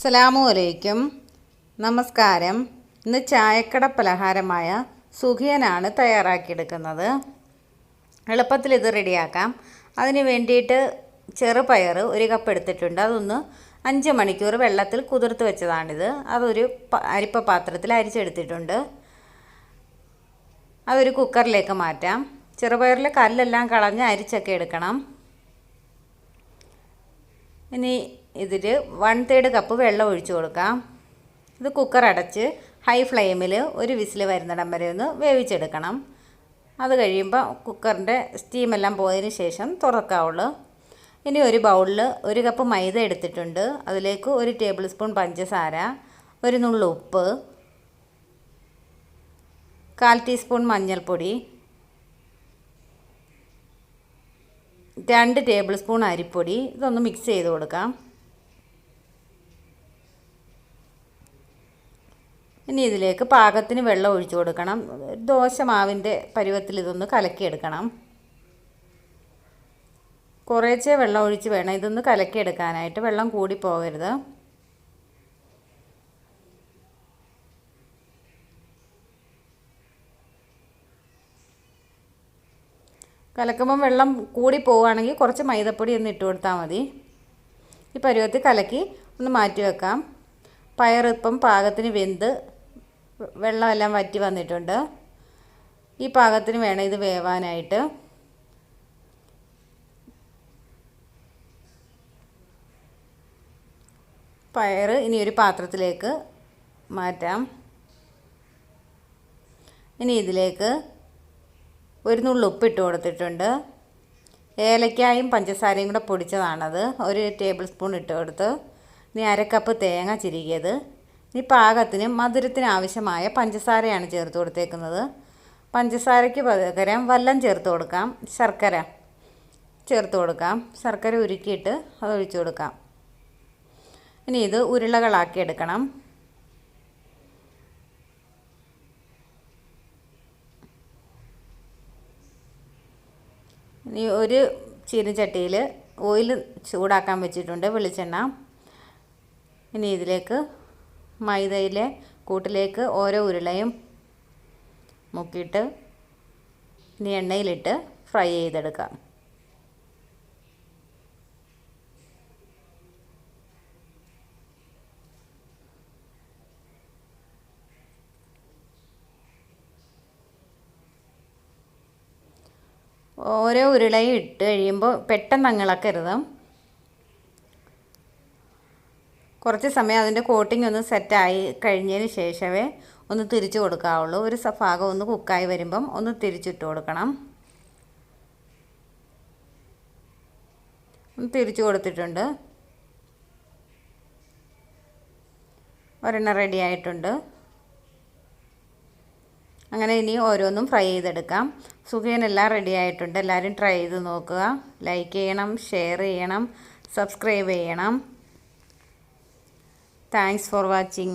അസ്സലാമു അലൈക്കും. നമസ്കാരം. ഇന്ന് ചായക്കട പലഹാരമായ സുഖിയനാണ് തയ്യാറാക്കിയെടുക്കുന്നത്. എളുപ്പത്തിൽ ഇത് റെഡിയാക്കാം. അതിന് വേണ്ടിയിട്ട് ചെറുപയർ 1 കപ്പ് എടുത്തിട്ടുണ്ട്. അതൊന്ന് 5 മണിക്കൂർ വെള്ളത്തിൽ കുതിർത്ത് വെച്ചതാണിത്. അതൊരു അരിപ്പ പാത്രത്തിൽ അരിച്ചെടുത്തിട്ടുണ്ട്. അതൊരു കുക്കറിലേക്ക് മാറ്റാം. ചെറുപയറിലെ കല്ലെല്ലാം കളഞ്ഞ് അരിച്ചൊക്കെ എടുക്കണം. ഇനി ഇതിൽ 1/3 കപ്പ് വെള്ളം ഒഴിച്ചു കൊടുക്കാം. ഇത് കുക്കർ അടച്ച് ഹൈ ഫ്ലെയിമിൽ ഒരു വിസിൽ വരുന്നിടം വരെ ഒന്ന് വേവിച്ചെടുക്കണം. അത് കഴിയുമ്പോൾ കുക്കറിൻ്റെ സ്റ്റീമെല്ലാം പോയതിന് ശേഷം തുറക്കാവുള്ളൂ. ഇനി ഒരു ബൗളിൽ 1 കപ്പ് മൈദ എടുത്തിട്ടുണ്ട്. അതിലേക്ക് 1 ടേബിൾ സ്പൂൺ പഞ്ചസാര, 1 നുള്ളു ഉപ്പ്, 1/4 ടീസ്പൂൺ മഞ്ഞൾപ്പൊടി, 2 ടേബിൾ സ്പൂൺ അരിപ്പൊടി. ഇതൊന്ന് മിക്സ് ചെയ്ത് കൊടുക്കാം. ഇനി ഇതിലേക്ക് പാകത്തിന് വെള്ളം ഒഴിച്ചു കൊടുക്കണം. ദോശ മാവിൻ്റെ പരുവത്തിൽ ഇതൊന്ന് കലക്കിയെടുക്കണം. കുറേശ്ശെ വെള്ളം ഒഴിച്ച് വേണം ഇതൊന്ന് കലക്കിയെടുക്കാനായിട്ട്. വെള്ളം കൂടി പോകരുത്. കലക്കുമ്പം വെള്ളം കൂടി പോവുകയാണെങ്കിൽ കുറച്ച് മൈദപ്പൊടി ഒന്ന് ഇട്ട് കൊടുത്താൽ മതി. ഈ പരുവത്തിൽ കലക്കി ഒന്ന് മാറ്റി വെക്കാം. പയർ ഇപ്പം പാകത്തിന് വെന്ത് വെള്ളമെല്ലാം വറ്റി വന്നിട്ടുണ്ട്. ഈ പാകത്തിന് വേണം ഇത് വേവാനായിട്ട്. പയർ ഇനി ഒരു പാത്രത്തിലേക്ക് മാറ്റാം. ഇനി ഇതിലേക്ക് 1 നുള്ളു ഉപ്പിട്ട് കൊടുത്തിട്ടുണ്ട്. ഏലക്കായും പഞ്ചസാരയും കൂടെ പൊടിച്ചതാണത്. 1 ടേബിൾ സ്പൂൺ ഇട്ട് കൊടുത്ത്. ഇനി 1/2 കപ്പ് തേങ്ങ ചിരികിയത്. ഇനി പാകത്തിന് മധുരത്തിന് ആവശ്യമായ പഞ്ചസാരയാണ് ചേർത്ത് കൊടുത്തേക്കുന്നത്. പഞ്ചസാരയ്ക്ക് പകരം വെല്ലം ചേർത്ത് കൊടുക്കാം. ശർക്കര ചേർത്ത് കൊടുക്കാം. ശർക്കര ഉരുക്കിയിട്ട് അത് ഒഴിച്ചു കൊടുക്കാം. ഇനി ഇത് ഉരുളകളാക്കി എടുക്കണം. ഇനി ഒരു ചീനച്ചട്ടിയിൽ ഓയിൽ ചൂടാക്കാൻ വെച്ചിട്ടുണ്ട്, വെളിച്ചെണ്ണ. ഇനി ഇതിലേക്ക് മൈദയിലെ കൂട്ടിലേക്ക് ഓരോ ഉരുളയും മുക്കിയിട്ട് ഇനി എണ്ണയിലിട്ട് ഫ്രൈ ചെയ്തെടുക്കാം. ഓരോ ഉരുളയും ഇട്ട് കഴിയുമ്പോൾ പെട്ടെന്ന് ഇളക്കരുത്. കുറച്ച് സമയം അതിൻ്റെ കോട്ടിംഗ് ഒന്ന് സെറ്റായി കഴിഞ്ഞതിന് ശേഷമേ ഒന്ന് തിരിച്ചു കൊടുക്കാവുള്ളൂ. ഒരു ഭാഗം ഒന്ന് കുക്കായി വരുമ്പം ഒന്ന് തിരിച്ചിട്ട് കൊടുക്കണം. തിരിച്ചു കൊടുത്തിട്ടുണ്ട്. ഒരെണ്ണം റെഡി ആയിട്ടുണ്ട്. അങ്ങനെ ഇനി ഓരോന്നും ഫ്രൈ ചെയ്തെടുക്കാം. സുഖിയനെല്ലാം റെഡി ആയിട്ടുണ്ട്. എല്ലാവരും ട്രൈ ചെയ്ത് നോക്കുക. ലൈക്ക് ചെയ്യണം, ഷെയർ ചെയ്യണം, സബ്സ്ക്രൈബ് ചെയ്യണം. Thanks for watching.